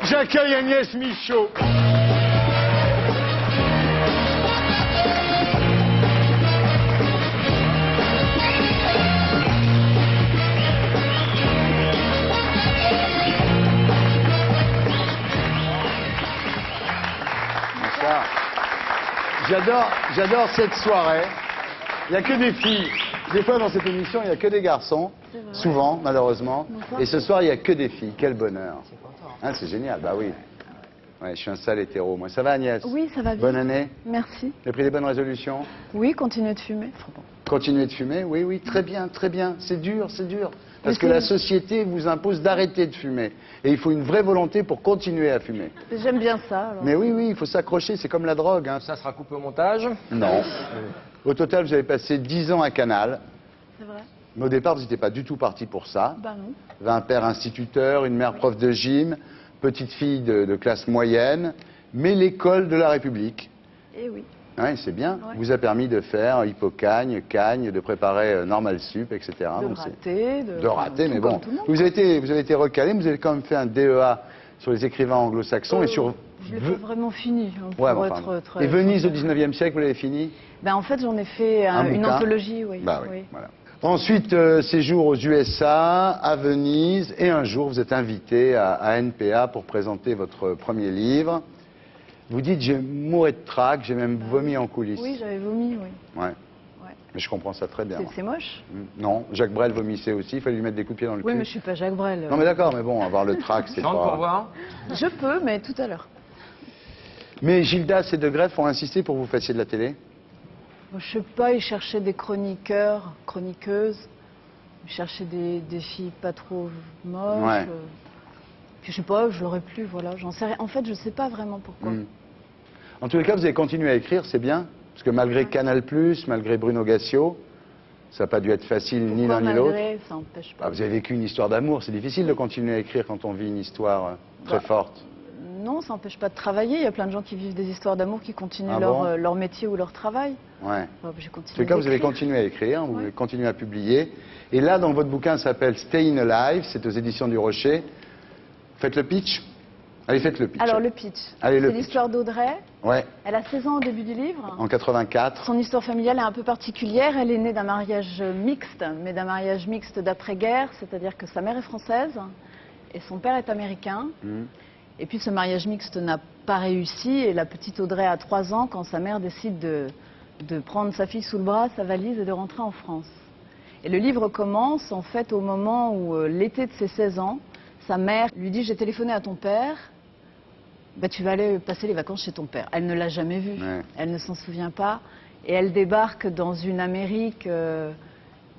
J'accueille Agnès Michaud. J'adore cette soirée. Il n'y a que des filles. Des fois, dans cette émission, il n'y a que des garçons. Souvent, malheureusement. Et ce soir, il n'y a que des filles. Quel bonheur. Hein, c'est génial, bah oui. Ouais, je suis un sale hétéro, moi. Ça va, Agnès? Oui, ça va bien. Bonne année. Merci. Vous avez pris des bonnes résolutions? Oui, continuez de fumer. Continuez de fumer? Oui, oui, très bien, très bien. C'est dur, c'est dur. Parce que la société vous impose d'arrêter de fumer. Et il faut une vraie volonté pour continuer à fumer. J'aime bien ça. Alors. Mais oui, oui, il faut s'accrocher, c'est comme la drogue. Hein. Ça sera coupé au montage? Non. Au total, vous avez passé 10 ans à Canal. C'est vrai. Mais au départ, vous n'étiez pas du tout parti pour ça. Bah non. Vous avez un père instituteur, une mère prof de gym, petite fille de classe moyenne, mais l'école de la République. Eh oui. Oui, c'est bien. Ouais. Vous a permis de faire Hippocagne, Cagne, de préparer Normal Sup, etc. De Donc, rater. de rater, mais comme bon. tout le monde. Vous avez été recalé, mais vous avez quand même fait un DEA sur les écrivains anglo-saxons et sur... Je l'ai pas vraiment fini. Hein, pour Ouais, bon, être enfin, très... Et Venise au 19e siècle, vous l'avez fini? Ben, en fait, j'en ai fait une bouquin. anthologie, oui. Bah oui, Oui. voilà. Ensuite, séjour aux USA, à Venise, et un jour, vous êtes invité à NPA pour présenter votre premier livre. Vous dites, j'ai mouru de trac, j'ai même vomi en coulisses. Oui, j'avais vomi, oui. Ouais. Ouais. Mais je comprends ça très bien. C'est moche. Non, Jacques Brel vomissait aussi, il fallait lui mettre des coups de pied dans le Oui, cul. mais je suis pas Jacques Brel. Non mais d'accord, mais bon, avoir le trac, c'est Chante pas... pour voir. Je peux, mais tout à l'heure. Mais Gildas et De Greff ont insisté pour que vous fassiez de la télé? Je sais pas, ils cherchaient des chroniqueurs, chroniqueuses. Ils cherchaient des filles pas trop moches. Ouais. Puis je sais pas, je l'aurais plu, voilà. J'en sais rien. En fait, je sais pas vraiment pourquoi. En tous les cas, vous avez continué à écrire, c'est bien. Parce que malgré Canal+, malgré Bruno Gassio, ça n'a pas dû être facile ni l'un ni l'autre. Malgré, ça empêche pas. Ah, vous avez vécu une histoire d'amour, c'est difficile de continuer à écrire quand on vit une histoire très forte. Non, ça n'empêche pas de travailler. Il y a plein de gens qui vivent des histoires d'amour qui continuent Ah leur, bon leur métier ou leur travail. Ouais. J'ai En continué tous les cas, vous avez d'écrire. continué à écrire, vous Ouais. avez continué à publier. Et là, dans votre bouquin, ça s'appelle Stayin' Alive, c'est aux éditions du Rocher. Faites le pitch. Allez, faites le pitch. Alors, le pitch. Allez, le C'est pitch. l'histoire d'Audrey. Ouais, Elle a 16 ans au début du livre. en 84. Son histoire familiale est un peu particulière. Elle est née d'un mariage mixte, mais d'un mariage mixte d'après-guerre, c'est-à-dire que sa mère est française et son père est américain. Et puis ce mariage mixte n'a pas réussi et la petite Audrey a 3 ans quand sa mère décide de prendre sa fille sous le bras, sa valise et de rentrer en France. Et le livre commence en fait au moment où l'été de ses 16 ans, sa mère lui dit « J'ai téléphoné à ton père, bah, tu vas aller passer les vacances chez ton père ». Elle ne l'a jamais vu, Ouais. elle ne s'en souvient pas et elle débarque dans une Amérique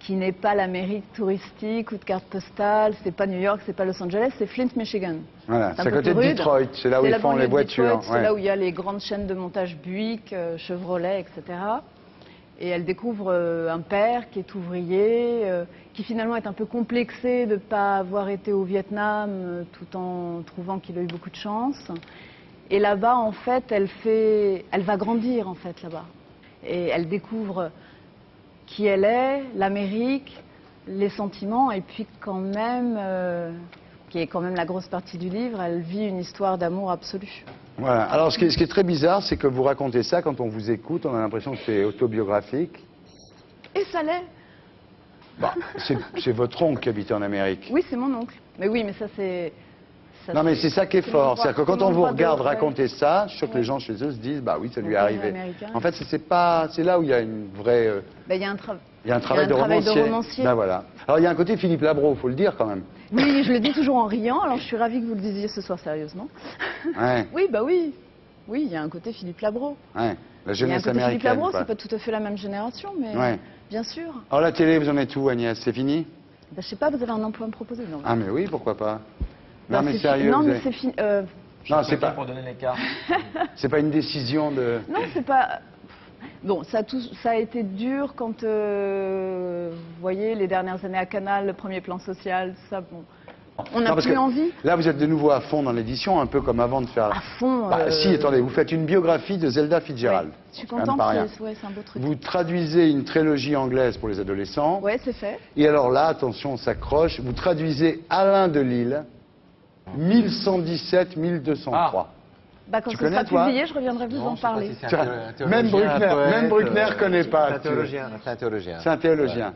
qui n'est pas l'Amérique touristique ou de carte postale, c'est pas New York, c'est pas Los Angeles, c'est Flint, Michigan. Voilà, c'est un à peu côté de plus rude. Detroit, c'est là où C'est ils la font banlieue les de voitures. Detroit, c'est ouais. là où il y a les grandes chaînes de montage Buick, Chevrolet, etc. Et elle découvre un père qui est ouvrier, qui finalement est un peu complexé de ne pas avoir été au Vietnam, tout en trouvant qu'il a eu beaucoup de chance. Et là-bas, en fait, elle va grandir, en fait, là-bas. Et elle découvre qui elle est, l'Amérique, les sentiments, et puis quand même, qui est quand même la grosse partie du livre, elle vit une histoire d'amour absolue. Voilà. Alors, ce qui est très bizarre, c'est que vous racontez ça, quand on vous écoute, on a l'impression que c'est autobiographique. Et ça l'est. Bah, c'est votre oncle qui habitait en Amérique. Oui, c'est mon oncle. Mais oui, mais ça c'est... ça, Non, mais c'est ça qui est c'est fort. mon C'est-à-dire que droit- quand on c'est vous mon droit regarde de- raconter ça, je suis sûr que Ouais. les gens chez eux se disent, bah oui, ça lui est Mon père est arrivé. américain. En fait, c'est là où il y a une vraie... Ben, il y a un, il y a un travail de romancier. Ben voilà. Alors, il y a un côté Philippe Labro, il faut le dire quand même. Oui, je le dis toujours en riant, alors je suis ravie que vous le disiez ce soir sérieusement. Ouais, Oui, bah oui. Oui, il y a un côté Philippe Labro. ouais. La Il y a un jeunesse côté Philippe américaine. Labro, quoi. c'est pas tout à fait la même génération, mais Ouais. bien sûr. Alors, la télé, vous en êtes où, Agnès? C'est fini? Ben, je sais pas, vous avez un emploi à me proposer, non? Ah, mais oui, pourquoi pas? Ben, Non, mais c'est sérieux. Non, vous mais avez- c'est fini. Non, c'est pas, Pour donner les cartes. c'est pas une décision de... Non, c'est pas. Bon, ça a été dur quand, vous voyez, les dernières années à Canal, le premier plan social, tout ça, bon. On Non, n'a parce plus que envie. Là, vous êtes de nouveau à fond dans l'édition, un peu comme avant de faire... À fond. Bah, si, attendez, vous faites une biographie de Zelda Fitzgerald. Ouais, je suis C'est quand même contente, pas rien. ouais, c'est un beau truc. Vous traduisez une trilogie anglaise pour les adolescents. Ouais, c'est fait. Et alors là, attention, on s'accroche. Vous traduisez Alain Delille 1117, 1203. Bah, quand Tu ce connais, sera toi publié, je reviendrai vous en parler. Même Bruckner connaît pas. C'est un théologien. C'est un théologien. C'est un théologien.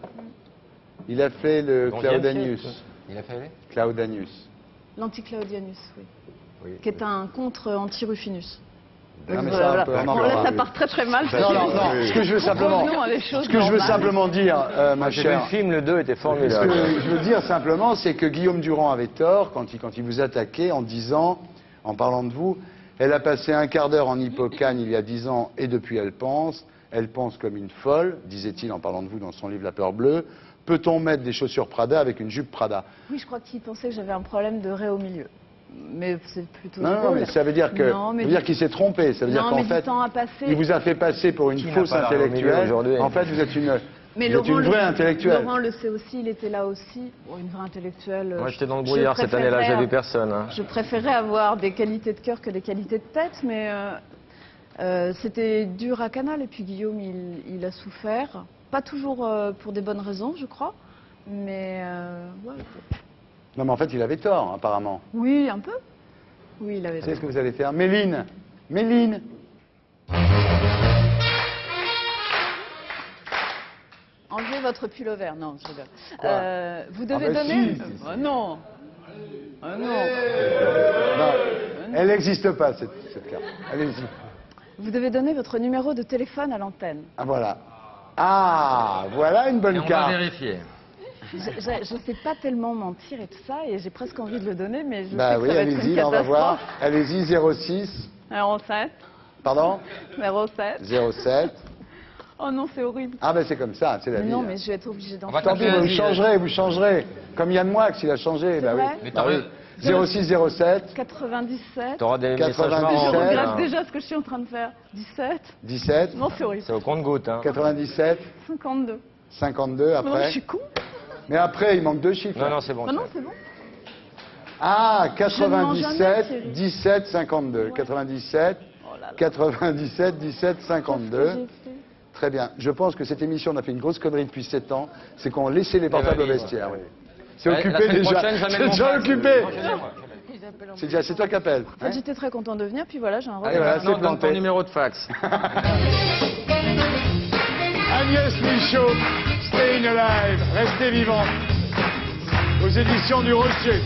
Il a fait le Claudanius. Il a fait Claudanius. L'Anticlaudianus, oui. Oui. Qui est un contre anti-Rufinus. Non, mais Voilà. ça, on en Bon, là, parlera. ça part très très mal. Non, ce que je veux simplement, Revenons à des choses ce que je veux normales. simplement dire, ma J'ai vu chère, le film, le 2 était ce formidable. que je veux dire simplement, c'est que Guillaume Durand avait tort quand il vous attaquait en disant, en parlant de vous, elle a passé un quart d'heure en hippocane il y a 10 ans et depuis elle pense comme une folle, disait-il en parlant de vous dans son livre La peur bleue. Peut-on mettre des chaussures Prada avec une jupe Prada? Oui, je crois qu'il pensait que j'avais un problème de raie au milieu. Mais c'est plutôt Non, drôle. mais ça veut dire que, Non, mais ça veut dire qu'il s'est trompé. Ça veut dire Non, qu'en mais fait, du temps a passé. il vous a fait passer pour une Qui n'a fausse pas la raie au milieu intellectuelle. aujourd'hui? En fait, vous êtes une Mais vous êtes une vraie intellectuelle. Laurent le sait aussi, il était là aussi. Bon, une vraie intellectuelle. Moi, j'étais dans le je brouillard cette année-là, préférerais- j'ai vu personne. Hein. Je préférais avoir des qualités de cœur que des qualités de tête, mais c'était dur à Canal. Et puis Guillaume, il a souffert. Pas toujours pour des bonnes raisons, je crois. Mais ouais. Non, mais en fait, il avait tort, apparemment. Oui, un peu. Oui, il avait Vous savez ce que vous allez faire? Méline. Méline. Enlevez votre pull au vert. Non, je rigole. Quoi Vous devez Ah bah donner. si. Ah non. Ah non. Non, elle n'existe pas, cette carte. Allez-y. Vous devez donner votre numéro de téléphone à l'antenne. Ah, voilà. Ah, voilà une bonne Et on va carte. vérifier. Je ne sais pas tellement mentir et tout ça, et j'ai presque envie de le donner, mais je sais Bah que oui, ça va être une allez-y, là, on va voir. catastrophe. Allez-y, 06. 07, Pardon 07. 07. Oh non, c'est horrible. Ah, ben c'est comme ça, c'est la Mais vie. non, hein. mais je vais être obligée d'en On va faire. Tant pis, taper, vous changerez. Comme Yann Moix, il a changé. Bah oui. vrai Mais Bah t'auras- oui. 06, 07, 97. T'auras des messages 97. Je marrants. regrette hein. déjà ce que je suis en train de faire. 17. 17, Non, c'est horrible. C'est au compte-goutte. Hein. 97, 52. 52 Non, mais je après. suis con. Mais après, il manque deux chiffres. Non, non, c'est bon. Ah non, c'est bon. Ah, Je ne mens jamais, 97, Thierry. 17, 52. Ouais. 97, Oh là là. 97, 17, Qu'est-ce 52. que j'ai fait ? Très bien. Je pense que cette émission, on a fait une grosse connerie depuis 7 ans. C'est qu'on laissait les portables au valises. vestiaire. Oui. C'est Ouais, la occupé semaine déjà. prochaine, j'amène C'est mon déjà passe. occupé. Non, je viens, moi. C'est déjà, c'est toi qui appelles. En fait, j'étais très contente de venir, puis voilà, j'ai un Allez, regret. voilà, Maintenant, c'est donne ton planté. numéro de fax. Agnès Michaud, Staying Alive, restez vivant, aux éditions du Rocher.